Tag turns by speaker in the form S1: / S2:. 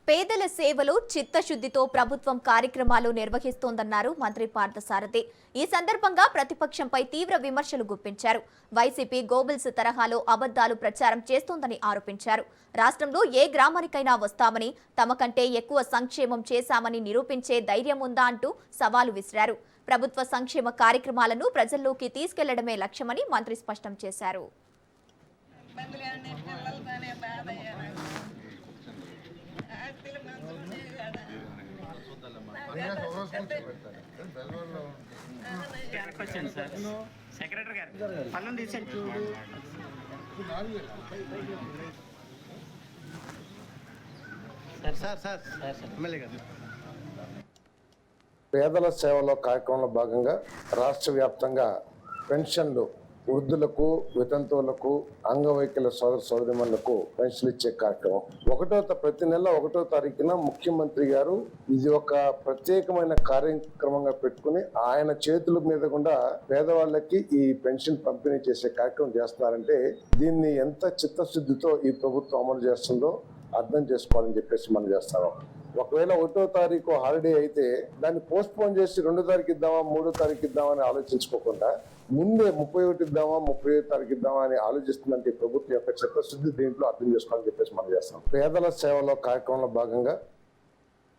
S1: పేదల సేవలు చిత్తశుద్ధితో ప్రభుత్వం కార్యక్రమాలు నిర్వహిస్తోందన్నారు మంత్రి పార్థసారథి. ఈ సందర్భంగా ప్రతిపక్షంపై తీవ్ర విమర్శలు గుప్పించారు. వైసీపీ గోబెల్స్ తరహాలో అబద్దాలు ప్రచారం చేస్తోందని ఆరోపించారు. రాష్ట్రంలో ఏ గ్రామానికైనా వస్తామని, తమ కంటే ఎక్కువ సంక్షేమం చేశామని నిరూపించే ధైర్యం ఉందా అంటూ సవాలు విసిరారు. ప్రభుత్వ సంక్షేమ కార్యక్రమాలను ప్రజల్లోకి తీసుకెళ్లడమే లక్ష్యమని మంత్రి స్పష్టం చేశారు.
S2: పేదల సేవలో కార్యక్రమంలో భాగంగా రాష్ట్ర వ్యాప్తంగా పెన్షన్లు వృద్ధులకు, వితంతువులకు, అంగవైకల్య సోదరిమణులకు పెన్షన్లు ఇచ్చే కార్యక్రమం ప్రతి నెల 1వ తారీఖున ముఖ్యమంత్రి గారు ఇది ఒక ప్రత్యేకమైన కార్యక్రమంగా పెట్టుకుని ఆయన చేతుల మీద కూడా పేదవాళ్ళకి ఈ పెన్షన్ పంపిణీ చేసే కార్యక్రమం చేస్తున్నారంటే దీన్ని ఎంత చిత్తశుద్ధితో ఈ ప్రభుత్వం అమలు చేస్తుందో అర్థం చేసుకోవాలని చెప్పేసి మనం చేస్తాము. ఒకవేళ 1వ తారీఖు హాలిడే అయితే దాన్ని పోస్ట్ పోన్ చేసి 2వ తారీఖు ఇద్దామా, 3వ తారీఖు ఇద్దామా అని ఆలోచించుకోకుండా ముందే 31 ఇద్దామా, 30వ తారీఖు ఇద్దామా అని ఆలోచిస్తుందంటే ప్రభుత్వం యొక్క చిత్తశుద్ధి దీంట్లో అర్థం చేసుకోవాలని చెప్పేసి మనం చేస్తాం. పేదల సేవలో కార్యక్రమంలో భాగంగా